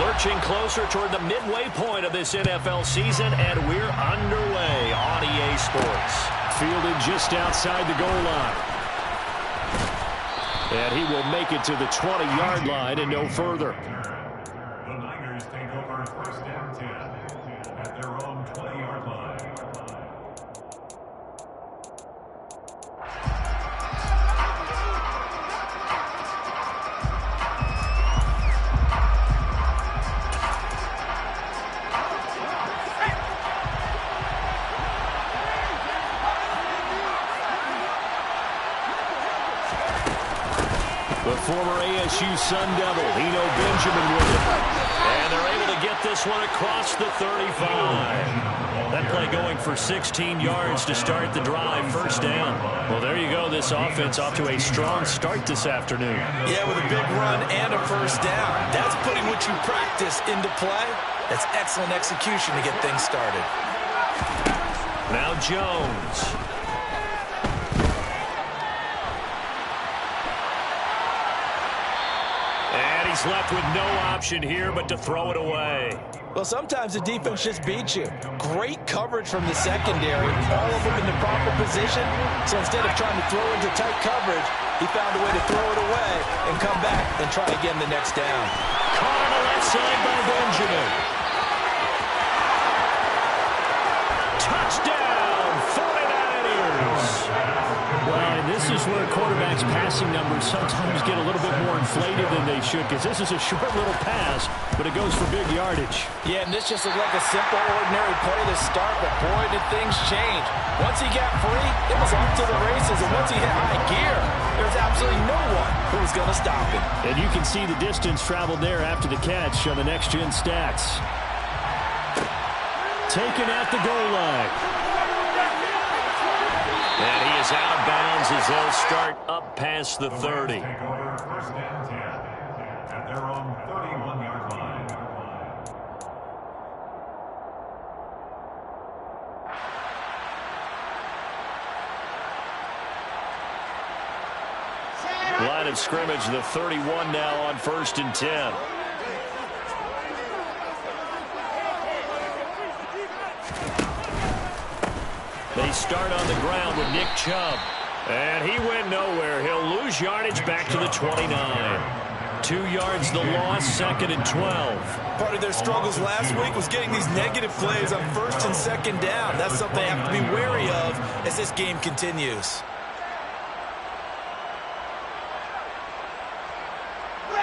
Lurching closer toward the midway point of this NFL season, and we're underway on EA Sports. Fielded just outside the goal line. And he will make it to the 20-yard line and no further. The Niners take over first and 10 at their own 20-yard line. The former ASU Sun Devil, Benjamin with it. And they're able to get this one across the 35. That play going for 16 yards to start the drive, first down. Well, there you go. This offense off to a strong start this afternoon. Yeah, with a big run and a first down. That's putting what you practice into play. That's excellent execution to get things started. Now Jones. He's left with no option here but to throw it away. Well, sometimes the defense just beats you. Great coverage from the secondary, all of them in the proper position. So instead of trying to throw into tight coverage, he found a way to throw it away and come back and try again the next down. Caught on the left side by Benjamin. Touchdown, 49ers. Well, and this is where quarterbacks' passing numbers sometimes get a little bit more inflated than they should, because this is a short little pass, but it goes for big yardage. Yeah, and this just looked like a simple, ordinary play to start, but boy, did things change. Once he got free, it was off to the races, and once he hit high gear, there was absolutely no one who was going to stop him. And you can see the distance traveled there after the catch on the next-gen stats. Taken at the goal line. And he is out of bounds as they'll start up past the 30. Take over first and 10 at their own 31-yard line. Line of scrimmage, the 31 now on first and 10. They start on the ground with Nick Chubb. And he went nowhere. He'll lose yardage back to the 29. 2 yards the loss, second and 12. Part of their struggles last week was getting these negative plays on first and second down. That's something they have to be wary of as this game continues.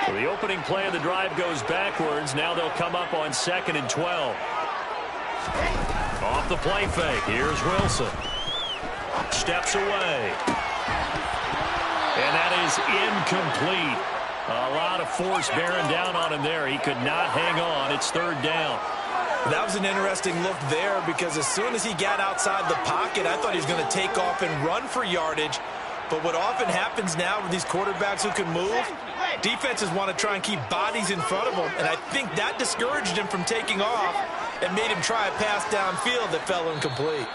So the opening play of the drive goes backwards. Now they'll come up on second and 12. Off the play fake. Here's Wilson. Steps away. And that is incomplete. A lot of force bearing down on him there. He could not hang on. It's third down. That was an interesting look there because as soon as he got outside the pocket, I thought he was going to take off and run for yardage. But what often happens now with these quarterbacks who can move, defenses want to try and keep bodies in front of them. And I think that discouraged him from taking off and made him try a pass downfield that fell incomplete.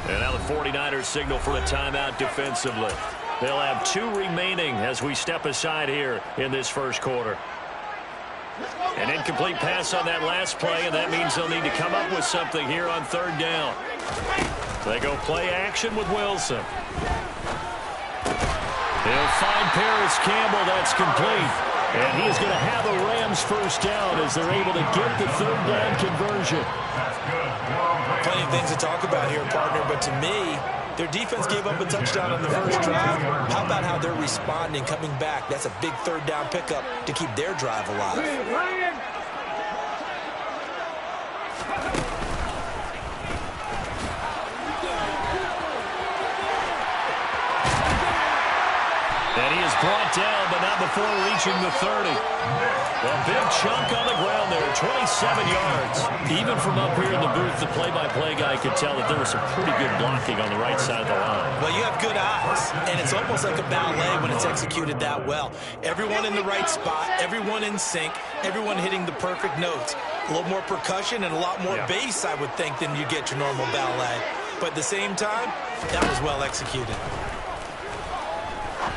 And now the 49ers signal for a timeout defensively. They'll have 2 remaining as we step aside here in this first quarter. An incomplete pass on that last play, and that means they'll need to come up with something here on third down. They go play action with Wilson. They'll find Paris Campbell. That's complete. And he is going to have a Rams first down as they're able to get the third down conversion. Plenty of things to talk about here, partner, but to me, their defense gave up a touchdown on the first drive. How about how they're responding, coming back? That's a big third down pickup to keep their drive alive. And he is brought down, but not before reaching the 30. A big chunk on the ground there, 27 yards. Even from up here in the booth, the play-by-play guy could tell that there was some pretty good blocking on the right side of the line. Well, you have good eyes, and it's almost like a ballet when it's executed that well. Everyone in the right spot, everyone in sync, everyone hitting the perfect notes. A little more percussion and a lot more bass, I would think, than you get your normal ballet. But at the same time, that was well executed.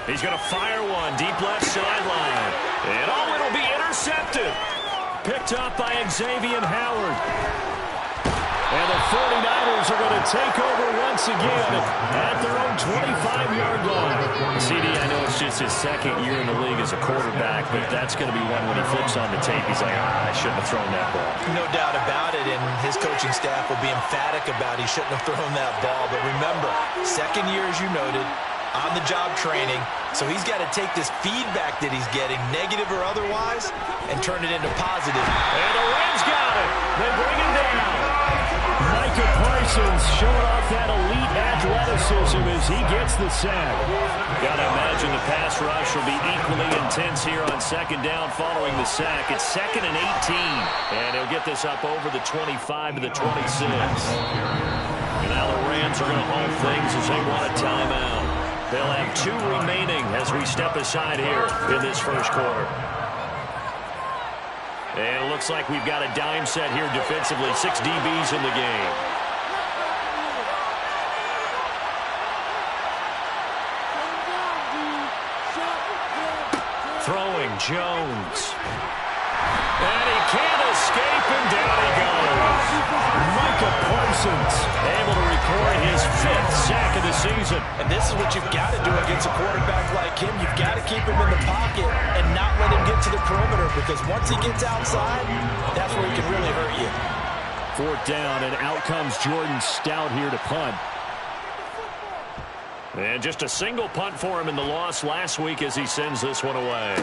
He's going to fire one deep left sideline. And it'll be intercepted. picked up by Xavier Howard. And the 49ers are going to take over once again at their own 25-yard line. CD, I know it's just his second year in the league as a quarterback, but that's going to be one when he flips on the tape. He's like, I shouldn't have thrown that ball. No doubt about it, and his coaching staff will be emphatic about he shouldn't have thrown that ball. But remember, second year, as you noted, on-the-job training, so he's got to take this feedback that he's getting, negative or otherwise, and turn it into positive. And the Rams got it. They bring him down. Micah Parsons showing off that elite athleticism as he gets the sack. Got to imagine the pass rush will be equally intense here on second down following the sack. It's 2nd and 18. And he'll get this up over the 25 to the 26. And now the Rams are going to hold things as they want a timeout. They'll have 2 remaining as we step aside here in this first quarter. And it looks like we've got a dime set here defensively. 6 DBs in the game. Throwing Jones. And he can't escape, and down he goes. Micah Parsons Able to record his 5th sack of the season. And this is what you've got to do against a quarterback like him. You've got to keep him in the pocket and not let him get to the perimeter, because once he gets outside, that's where he can really hurt you. 4th down, and out comes Jordan Stout here to punt. And just a single punt for him in the loss last week as he sends this one away.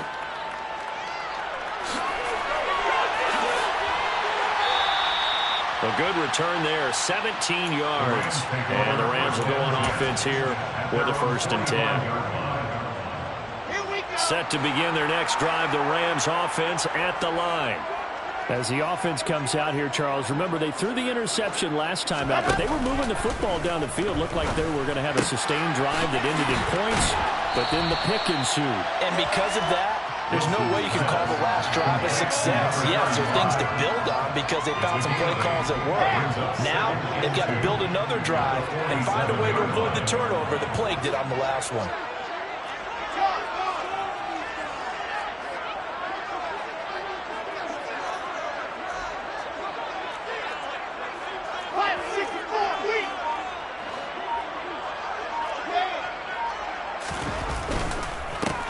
A good return there, 17 yards. And the Rams will go on offense here with a 1st and 10. Set to begin their next drive, the Rams offense at the line. As the offense comes out here, Charles, remember they threw the interception last time out, but they were moving the football down the field. Looked like they were going to have a sustained drive that ended in points, but then the pick ensued. And because of that, there's no way you can call the last drive a success. Yes, there are things to build on because they found some play calls that work. Now, they've got to build another drive and find a way to avoid the turnover that plagued it on the last one.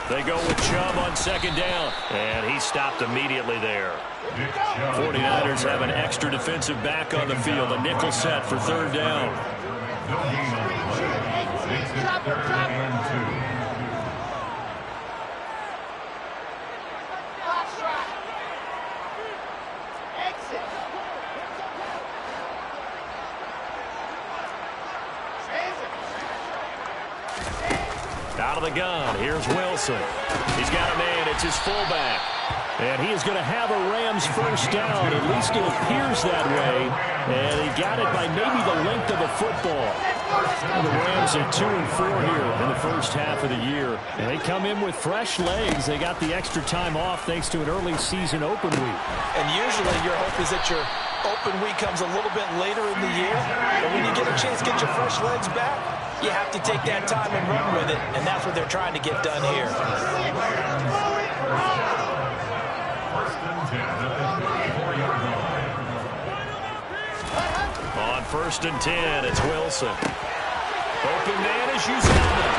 They go with Chubb on 2nd down, and he stopped immediately there. 49ers have an extra defensive back on the field, a nickel set for 3rd down. Out of the gun, here's Wilson. He's got a man, it's his fullback. And he is going to have a Rams 1st down. At least it appears that way. And he got it by maybe the length of a football. And the Rams are 2-4 here in the first half of the year. And they come in with fresh legs. They got the extra time off thanks to an early season open week. And usually your hope is that your open week comes a little bit later in the year. But when you get a chance to get your fresh legs back, you have to take that time and run with it. And that's what they're trying to get done here. On 1st and 10, it's Wilson. Open man is Uzama.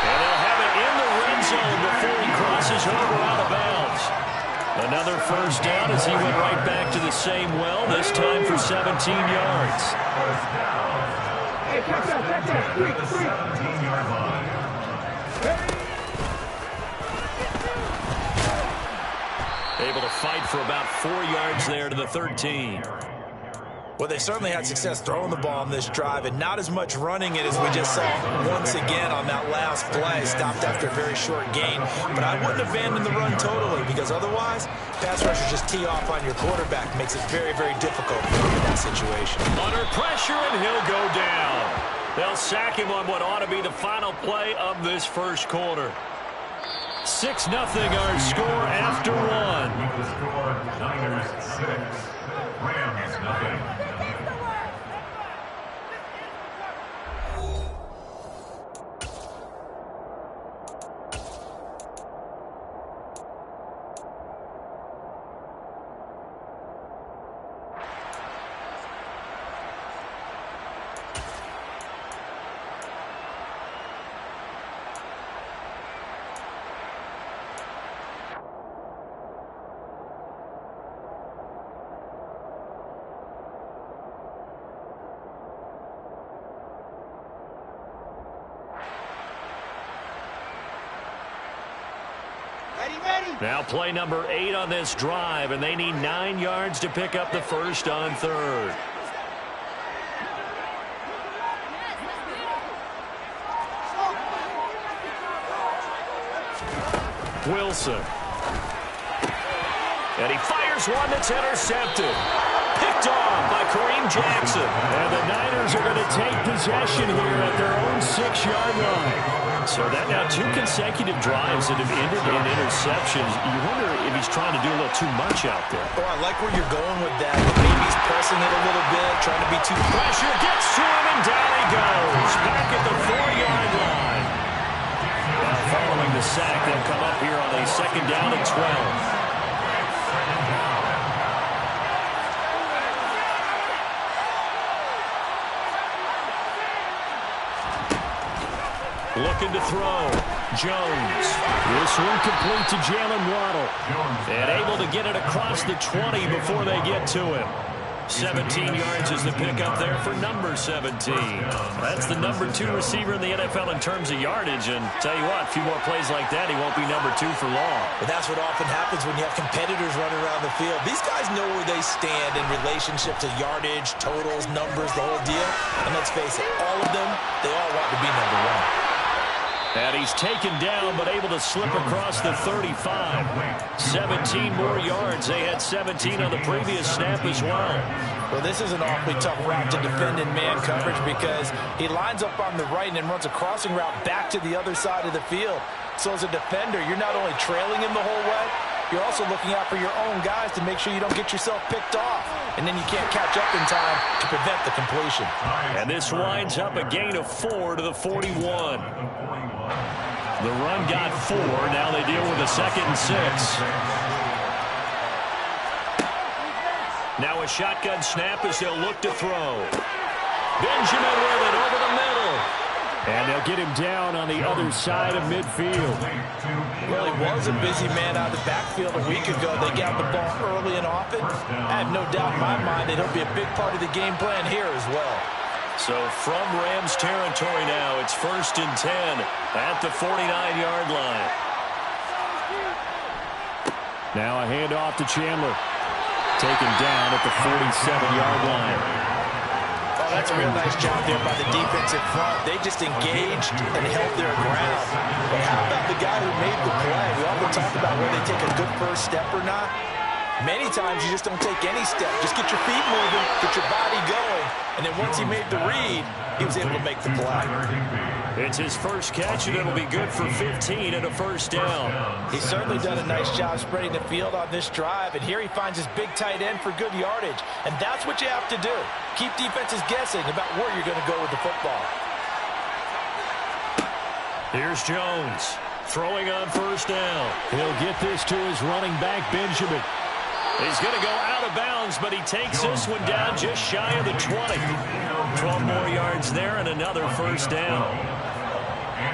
And they'll have it in the red zone before he crosses over out of bounds. Another 1st down as he went right back to the same well, this time for 17 yards. Able to fight for about 4 yards there to the 13. Well, they certainly had success throwing the ball on this drive, and not as much running it as we just saw once again on that last play. Stopped after a very short gain. But I wouldn't abandon the run totally, because otherwise, pass rushers just tee off on your quarterback. Makes it very, very difficult for him in that situation. Under pressure, and he'll go down. They'll sack him on what ought to be the final play of this first quarter. 6-0 our score after one. The score, Niners 6, Rams 0. Now play number 8 on this drive, and they need 9 yards to pick up the first on third. Wilson. And he fires one that's intercepted. Picked off by Kareem Jackson. And the Niners are going to take possession here at their own 6-yard line. So that now 2 consecutive drives that have ended in interceptions. You wonder if he's trying to do a little too much out there. Oh, I like where you're going with that. Maybe he's pressing it a little bit, trying to be too... Pressure gets to him, and down he goes. Back at the 4-yard line. Now following the sack, they'll come up here on a 2nd down and 12. Looking to throw. Jones. This one complete to Jalen Waddle. And able to get it across the 20 before they get to him. 17 yards is the pickup there for number 17. That's the number 2 receiver in the NFL in terms of yardage. And tell you what, a few more plays like that, he won't be number 2 for long. But that's what often happens when you have competitors running around the field. These guys know where they stand in relationship to yardage, totals, numbers, the whole deal. And let's face it, all of them, they all want to be number 1. And he's taken down, but able to slip across the 35. 17 more yards. They had 17 on the previous snap as well. Well, this is an awfully tough route to defend in man coverage because he lines up on the right and then runs a crossing route back to the other side of the field. So as a defender, you're not only trailing him the whole way, you're also looking out for your own guys to make sure you don't get yourself picked off. And then you can't catch up in time to prevent the completion. And this winds up a gain of 4 to the 41. The run got 4. Now they deal with a 2nd and 6. Now a shotgun snap as they'll look to throw. Benjamin with it over the middle. And they'll get him down on the other side of midfield. Well, he was a busy man out of the backfield a week ago. They got the ball early and often. I have no doubt in my mind that he'll be a big part of the game plan here as well. So from Rams territory now, it's 1st and 10 at the 49-yard line. Now a handoff to Chandler. Taken down at the 47-yard line. Oh, that's a real nice job there by the defensive front. They just engaged and held their ground. But how about the guy who made the play? We often talk about whether they take a good first step or not. Many times you just don't take any step. Just get your feet moving, get your body going, and then once he made the read, he was able to make the play. It's his first catch, and it'll be good for 15 and a 1st down. He's certainly done a nice job spreading the field on this drive, and here he finds his big tight end for good yardage. And that's what you have to do. Keep defenses guessing about where you're going to go with the football. Here's Jones throwing on 1st down. He'll get this to his running back, Benjamin. He's going to go out of bounds, but he takes this one down just shy of the 20. 12 more yards there and another 1st down.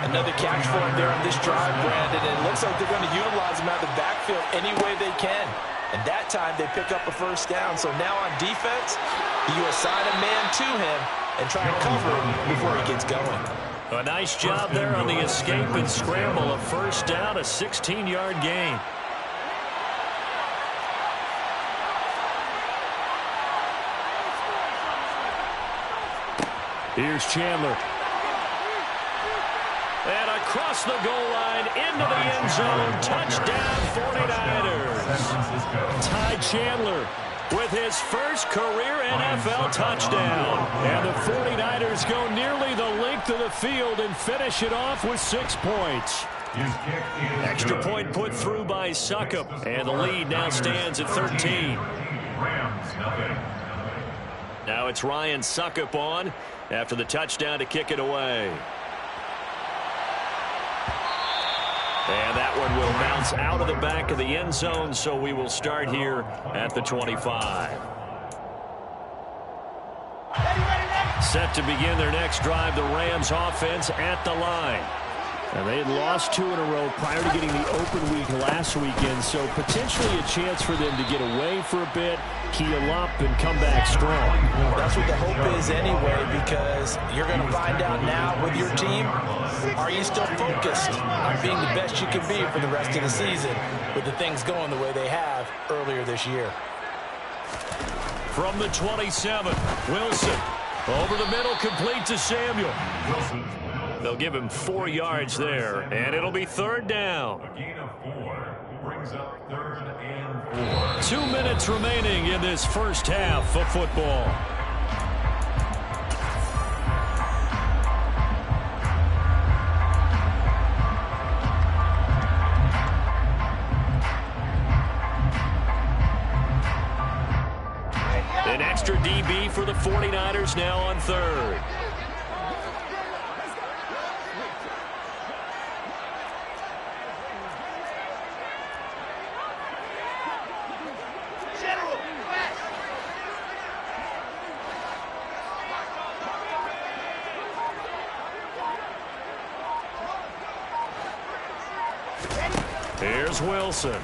Another catch for him there on this drive, Brandon. And it looks like they're going to utilize him out of the backfield any way they can. And that time they pick up a 1st down. So now on defense, you assign a man to him and try and cover him before he gets going. A nice job there on the escape and scramble. A 1st down, a 16-yard gain. Here's Chandler. And across the goal line, into the end zone. Touchdown, 49ers. Ty Chandler with his first career NFL touchdown. And the 49ers go nearly the length of the field and finish it off with 6 points. Extra point put through by Suckup. And the lead now stands at 13. Now it's Ryan Suckup on after the touchdown to kick it away. And that one will bounce out of the back of the end zone, so we will start here at the 25. Set to begin their next drive, the Rams offense at the line. And they had lost 2 in a row prior to getting the open week last weekend, so potentially a chance for them to get away for a bit, heal up, and come back strong. That's what the hope is anyway, because you're going to find out now with your team, are you still focused on being the best you can be for the rest of the season with the things going the way they have earlier this year. From the 27, Wilson. Over the middle, complete to Samuel. They'll give him 4 yards there, and it'll be 3rd down. A gain of 4 brings up 3rd and 4. 2 minutes remaining in this first half of football. An extra DB for the 49ers now on 3rd. Here's Wilson. And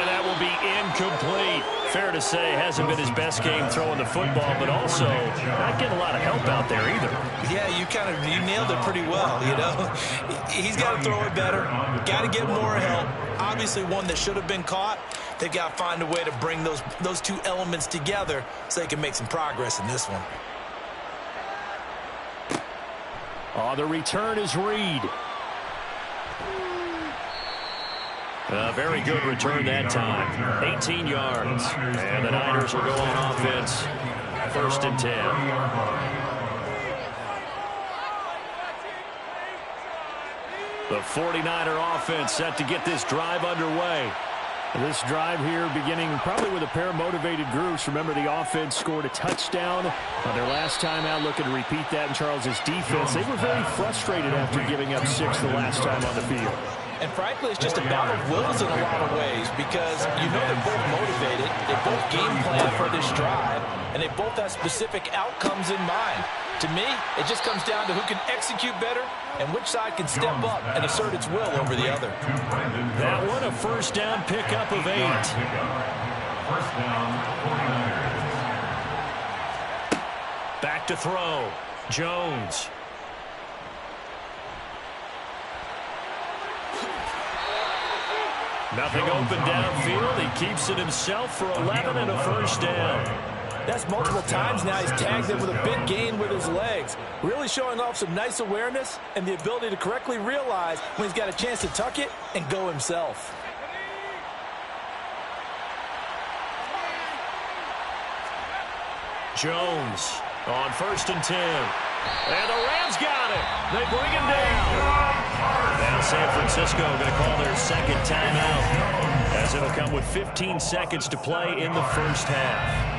that will be incomplete. Fair to say, hasn't been his best game throwing the football, but also not getting a lot of help out there either. Yeah, you nailed it pretty well, you know. He's got to throw it better. Got to get more help. Obviously one that should have been caught. They've got to find a way to bring those 2 elements together so they can make some progress in this one. Oh, the return is Reed. A very good return that time. 18 yards. And the Niners will go on offense. 1st and 10. The 49er offense set to get this drive underway. This drive here beginning probably with a pair of motivated groups. Remember, the offense scored a touchdown on their last time out, looking to repeat that in Charles's defense. They were very frustrated after giving up 6 the last time on the field. And frankly, it's just a battle of wills in a lot of ways, because you know they're both motivated, they both game plan for this drive, and they both have specific outcomes in mind. To me, it just comes down to who can execute better and which side can step up and assert its will over the other. That one a 1st down pickup of 8. 1st down, 49ers. Back to throw. Jones. Nothing open downfield. He keeps it himself for 11 and a 1st down. That's multiple times now he's tagged him with a big gain with his legs. Really showing off some nice awareness and the ability to correctly realize when he's got a chance to tuck it and go himself. Jones on 1st and 10. And the Rams got it. They bring him down. Now San Francisco going to call their 2nd timeout, as it'll come with 15 seconds to play in the first half.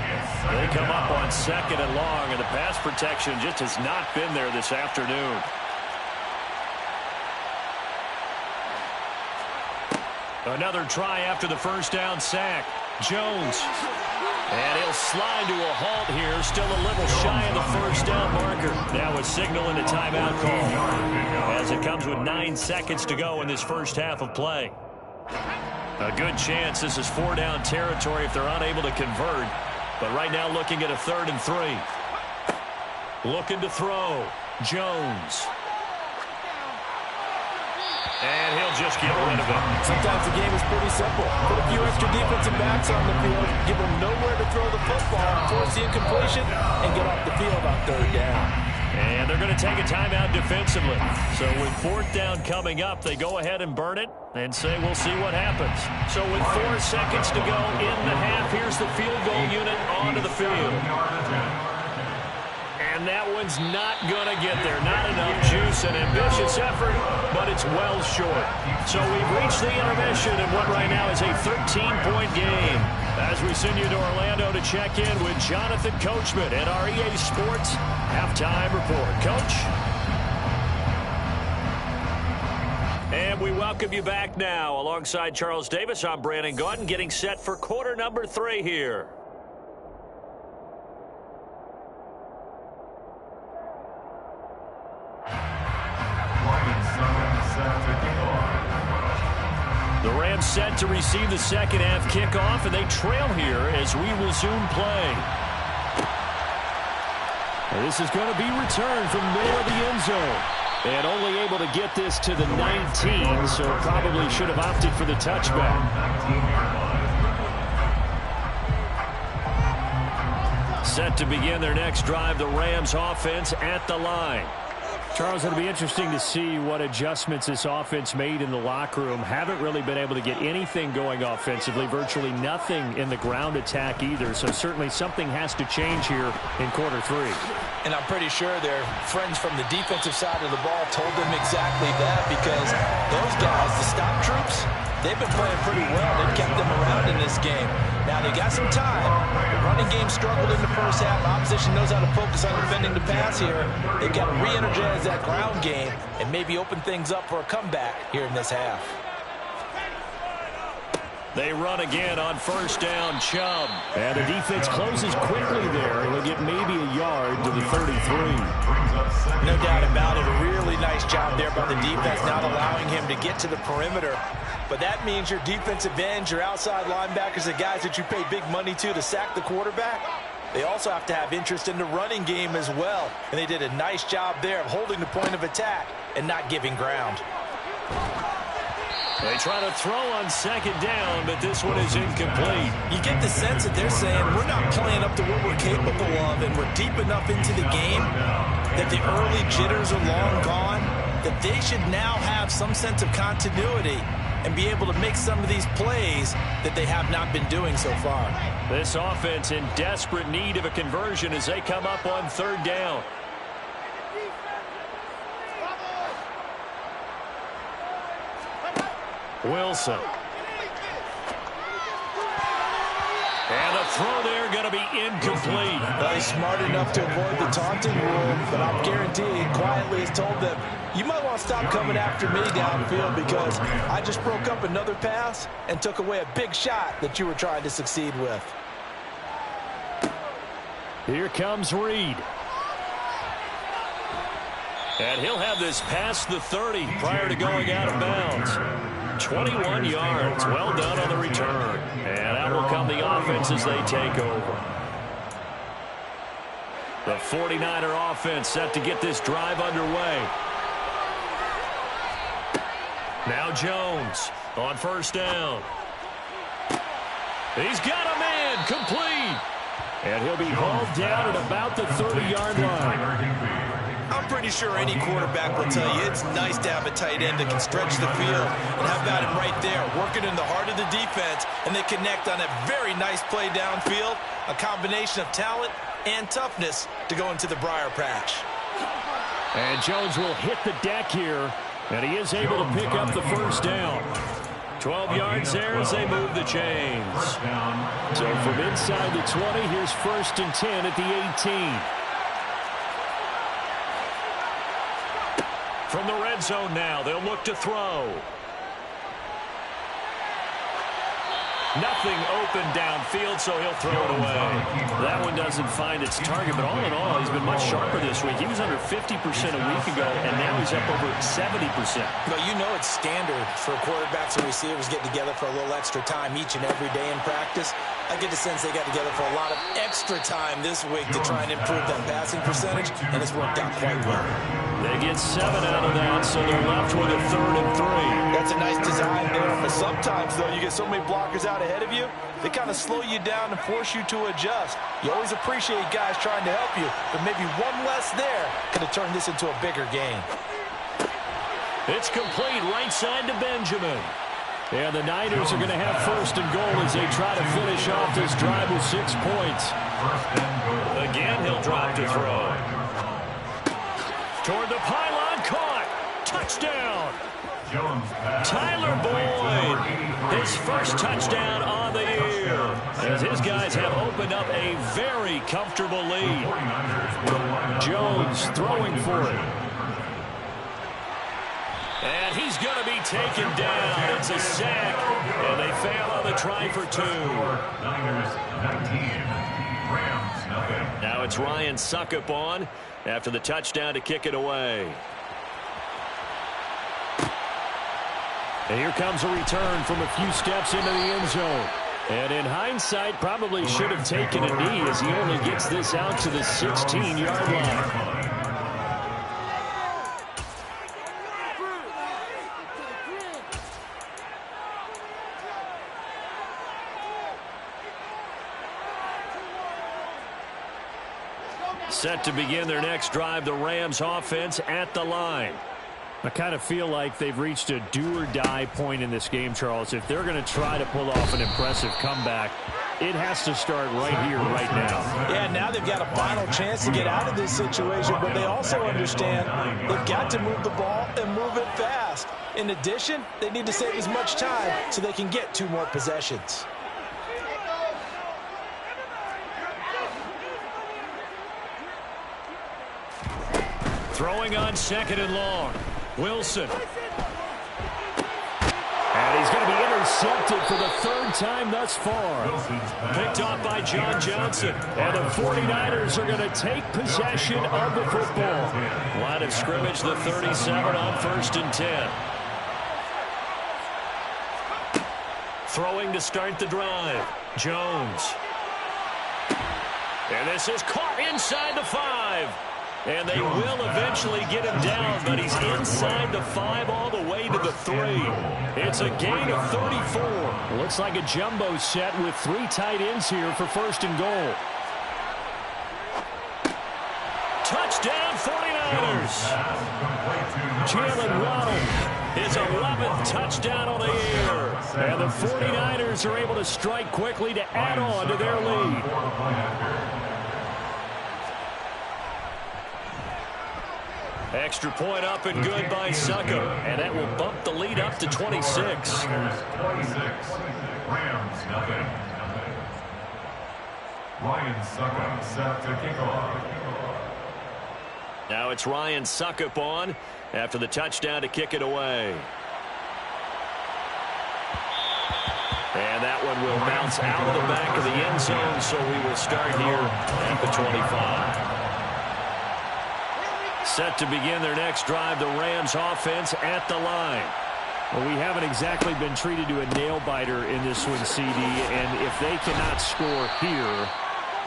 They come up on 2nd and long, and the pass protection just has not been there this afternoon. Another try after the 1st down sack. Jones. And he'll slide to a halt here, still a little shy of the 1st down marker. Now a signal and a timeout call, as it comes with 9 seconds to go in this first half of play. A good chance this is 4 down territory if they're unable to convert. But right now looking at a 3rd and 3. Looking to throw. Jones. And he'll just get rid of it. Sometimes the game is pretty simple. Put a few extra defensive backs on the field, give them nowhere to throw the football, force the incompletion, and get off the field on 3rd down. And they're going to take a timeout defensively. So with 4th down coming up, they go ahead and burn it and say we'll see what happens. So with 4 seconds to go in the half, here's the field goal unit onto the field. And that one's not going to get there. Not enough juice, an ambitious effort, but it's well short. So we've reached the intermission in what right now is a 13-point game. As we send you to Orlando to check in with Jonathan Coachman at our EA Sports Halftime Report. Coach? And we welcome you back now. Alongside Charles Davis, I'm Brandon Gaudin, getting set for quarter number 3 here. The Rams set to receive the second half kickoff, and they trail here as we resume play. And this is going to be returned from the middle of the end zone. And only able to get this to the 19, so probably should have opted for the touchback. Set to begin their next drive, the Rams offense at the line. Charles, it'll be interesting to see what adjustments this offense made in the locker room. Haven't really been able to get anything going offensively, virtually nothing in the ground attack either. So certainly something has to change here in quarter three. And I'm pretty sure their friends from the defensive side of the ball told them exactly that, because those guys, the stop troops, they've been playing pretty well. They've kept them around in this game. Now, they got some time. The running game struggled in the first half. Opposition knows how to focus on defending the pass here. They've got to re-energize that ground game and maybe open things up for a comeback here in this half. They run again on first down, Chubb. And the defense closes quickly there. They'll get maybe a yard to the 33. No doubt about it. A really nice job there by the defense, not allowing him to get to the perimeter. But that means your defensive ends, your outside linebackers, the guys that you pay big money to sack the quarterback, they also have to have interest in the running game as well. And they did a nice job there of holding the point of attack and not giving ground. They try to throw on second down, but this one is incomplete. You get the sense that they're saying we're not playing up to what we're capable of, and we're deep enough into the game that the early jitters are long gone, that they should now have some sense of continuity and be able to make some of these plays that they have not been doing so far. This offense in desperate need of a conversion as they come up on third down. Wilson. And the throw there going to be incomplete. Well, he's smart enough to avoid the taunting rule, but I'm guaranteeing quietly has told them, you might want to stop coming after me downfield because I just broke up another pass and took away a big shot that you were trying to succeed with. Here comes Reed. And he'll have this past the 30 prior to going out of bounds. 21 yards. Well done on the return. And out will come the offense as they take over. The 49er offense set to get this drive underway. Now Jones on first down. He's got a man complete. And he'll be hauled down at about the 30-yard line. I'm pretty sure any quarterback will tell you it's nice to have a tight end that can stretch the field. And how about him right there, working in the heart of the defense, and they connect on a very nice play downfield, a combination of talent and toughness to go into the briar patch. And Jones will hit the deck here, and he is able to pick up the first down. 12 yards there as they move the chains. So from inside the 20, here's 1st and 10 at the 18. From the red zone now, they'll look to throw. Nothing open downfield, so he'll throw it away. That one doesn't find its target, but all in all, he's been much sharper this week. He was under 50% a week ago, and now he's up over 70%. Well, you know it's standard for quarterbacks and receivers get together for a little extra time each and every day in practice. I get the sense they got together for a lot of extra time this week to try and improve that passing percentage, and it's worked out quite well. They get 7 out of that, so they're left with a 3rd and 3. That's a nice design there, but sometimes, though, you get so many blockers out ahead of you, they kind of slow you down and force you to adjust. You always appreciate guys trying to help you, but maybe one less there could have turned this into a bigger game. It's complete right side to Benjamin. And the Niners are going to have 1st and goal as they try to finish off this drive with 6 points. Again, he'll drop to throw. Toward the pylon, caught. Touchdown. Tyler Boyd, his first touchdown on the year, as his guys have opened up a very comfortable lead. Jones throwing for it. And he's going to be taken down. It's a sack, and they fail on the try for 2. Niners 19, Rams nothing. Now it's Ryan Suckup on after the touchdown to kick it away. And here comes a return from a few steps into the end zone. And in hindsight, probably should have taken a knee as he only gets this out to the 16-yard line. Set to begin their next drive, the Rams offense at the line. I kind of feel like they've reached a do-or-die point in this game, Charles. If they're going to try to pull off an impressive comeback, it has to start right here, right now. Yeah, now they've got a final chance to get out of this situation, but they also understand they've got to move the ball and move it fast. In addition, they need to save as much time so they can get 2 more possessions. Throwing on 2nd and long. Wilson. And he's going to be intercepted for the 3rd time thus far. Picked off by John Johnson. And the 49ers are going to take possession of the football. Line of scrimmage, the 37 on 1st and 10. Throwing to start the drive. Jones. And this is caught inside the 5. And they will eventually get him down, but he's inside the 5 all the way to the 3. It's a gain of 34. Looks like a jumbo set with 3 tight ends here for 1st and goal. Touchdown 49ers. Jalen Waddle, his 11th touchdown on the year. And the 49ers are able to strike quickly to add on to their lead. Extra point up and good by Succop. And that will bump the lead up to 26. 26. Rams, nothing. Ryan Succop set to kick off. Now it's Ryan Succop on after the touchdown to kick it away. And that one will bounce out of the back of the end zone, so we will start here at the 25. Set to begin their next drive, the Rams offense at the line. Well, we haven't exactly been treated to a nail-biter in this one, CD, and if they cannot score here,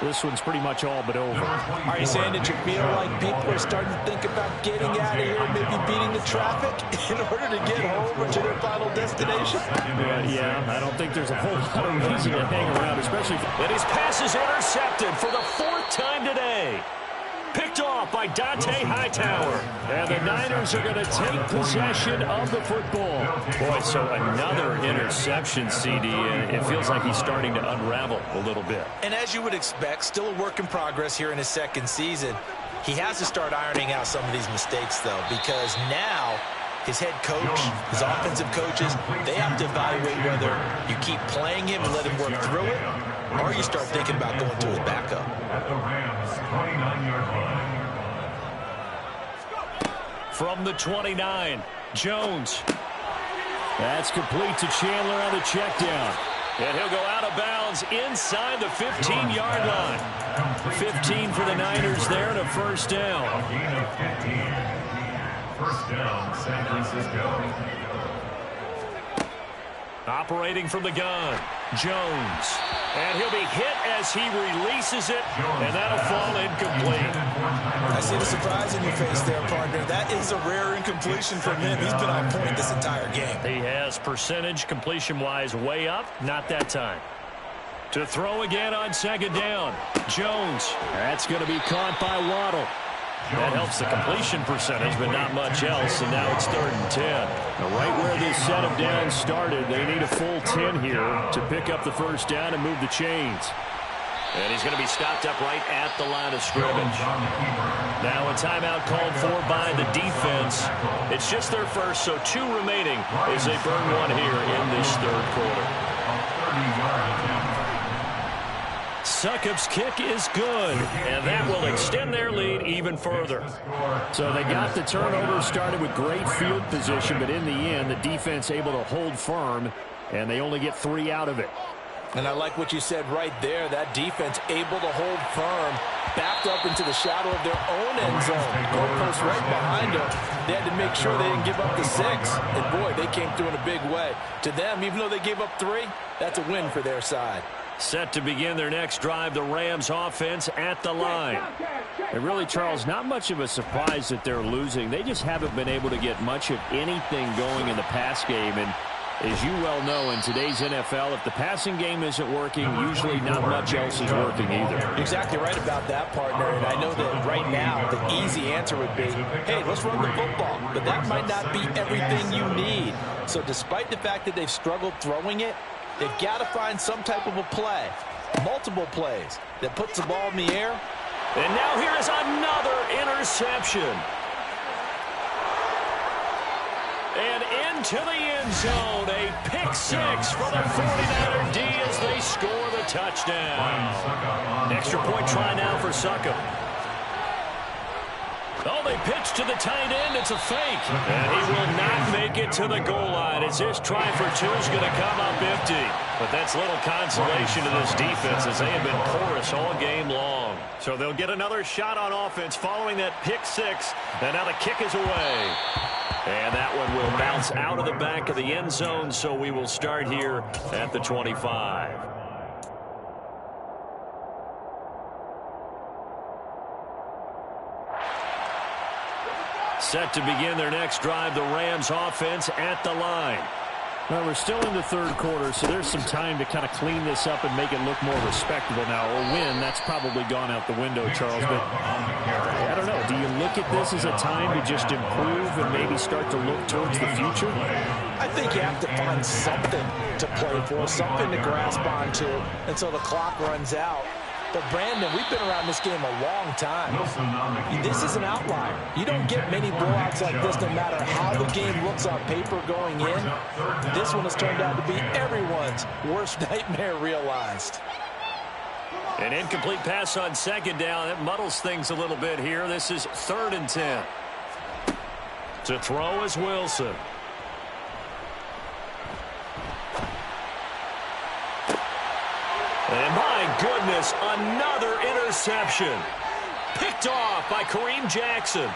this one's pretty much all but over. Are you saying that you feel like people are starting to think about getting out of here, maybe beating the traffic in order to get home or to their final destination? Yeah, I don't think there's a whole lot of reason to hang around, especially if... And his pass is intercepted for the 4th time today. Picked off by Dante Hightower. And the Niners are going to take possession of the football. Boy, so another interception, CD, and it feels like he's starting to unravel a little bit. And as you would expect, still a work in progress here in his 2nd season. He has to start ironing out some of these mistakes, though, because now his head coach, his offensive coaches, they have to evaluate whether you keep playing him and let him work through it, or you start thinking about going to his backup. At the Rams, 29-yard line. From the 29, Jones. That's complete to Chandler on the check down. And he'll go out of bounds inside the 15-yard line. 15 for the Niners there and a 1st down. A gain of 15. 1st down, San Francisco. Operating from the gun, Jones. And he'll be hit as he releases it, and that'll fall incomplete. I see the surprise in your face there, partner. That is a rare incompletion from him. He's been on point this entire game. He has percentage completion-wise way up, not that time. To throw again on 2nd down, Jones. That's going to be caught by Waddle. That helps the completion percentage, but not much else, and now it's 3rd and 10. Now, right where this set of downs started, they need a full 10 here to pick up the 1st down and move the chains. And he's going to be stopped up right at the line of scrimmage. Now a timeout called for by the defense. It's just their first, so 2 remaining as they burn one here in this 3rd quarter. Succop's kick is good, and that will extend their lead even further. So they got the turnover started with great field position, but in the end, the defense able to hold firm, and they only get 3 out of it. And I like what you said right there. That defense able to hold firm, backed up into the shadow of their own end zone. Goalpost right behind them. They had to make sure they didn't give up the 6. And, boy, they came through in a big way. To them, even though they gave up 3, that's a win for their side. Set to begin their next drive, the Rams offense at the line. And really, Charles, not much of a surprise that they're losing. They just haven't been able to get much of anything going in the pass game. And as you well know, in today's NFL, if the passing game isn't working, usually not much else is working either. You're exactly right about that, partner. And I know that right now the easy answer would be, hey, let's run the football. But that might not be everything you need. So despite the fact that they've struggled throwing it, they've got to find some type of a play, multiple plays, that puts the ball in the air. And now here is another interception. And into the end zone, a pick-6 for the 49er D as they score the touchdown. Extra point try now for Suckup. Oh, they pitch to the tight end. It's a fake. And he will not make it to the goal line as this try for 2 is going to come up empty. But that's little consolation to this defense as they have been porous all game long. So they'll get another shot on offense following that pick-6. And now the kick is away. And that one will bounce out of the back of the end zone, so we will start here at the 25. Set to begin their next drive, the Rams offense at the line. Well, we're still in the third quarter, so there's some time to kind of clean this up and make it look more respectable now. A win, that's probably gone out the window, Charles. But I don't know. Do you look at this as a time to just improve and maybe start to look towards the future? I think you have to find something to play for, something to grasp onto until the clock runs out. But, Brandon, we've been around this game a long time. This is an outlier. You don't get many blowouts like this no matter how the game looks on paper going in. This one has turned out to be everyone's worst nightmare realized. An incomplete pass on second down. That muddles things a little bit here. This is 3rd and 10. To throw is Wilson. And my goodness, another interception. Picked off by Kareem Jackson.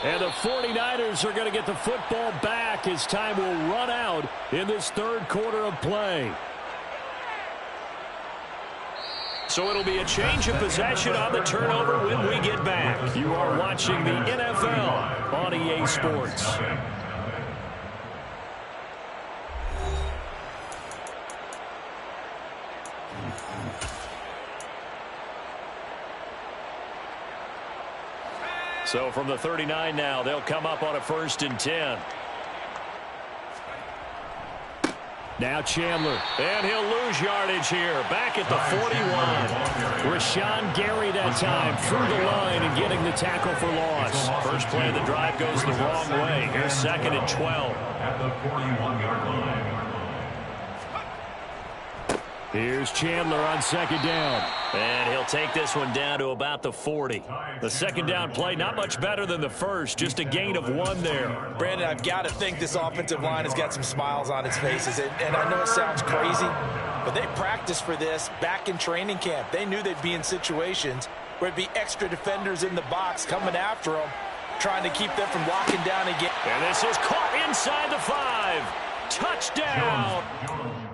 And the 49ers are going to get the football back as time will run out in this third quarter of play. So it'll be a change of possession on the turnover when we get back. You are watching the NFL on EA Sports. So from the 39 now, they'll come up on a 1st and 10. Now Chandler. And he'll lose yardage here. Back at the 41. Rashawn Gary that time through the line and getting the tackle for loss. First play of the drive goes the wrong way. Here's 2nd and 12. At the 41-yard line. Here's Chandler on 2nd down. And he'll take this one down to about the 40. The 2nd down play, not much better than the first. Just a gain of 1 there. Brandon, I've got to think this offensive line has got some smiles on its faces. And I know it sounds crazy, but they practiced for this back in training camp. They knew they'd be in situations where it'd be extra defenders in the box coming after them, trying to keep them from locking down again. And this is caught inside the 5. Touchdown.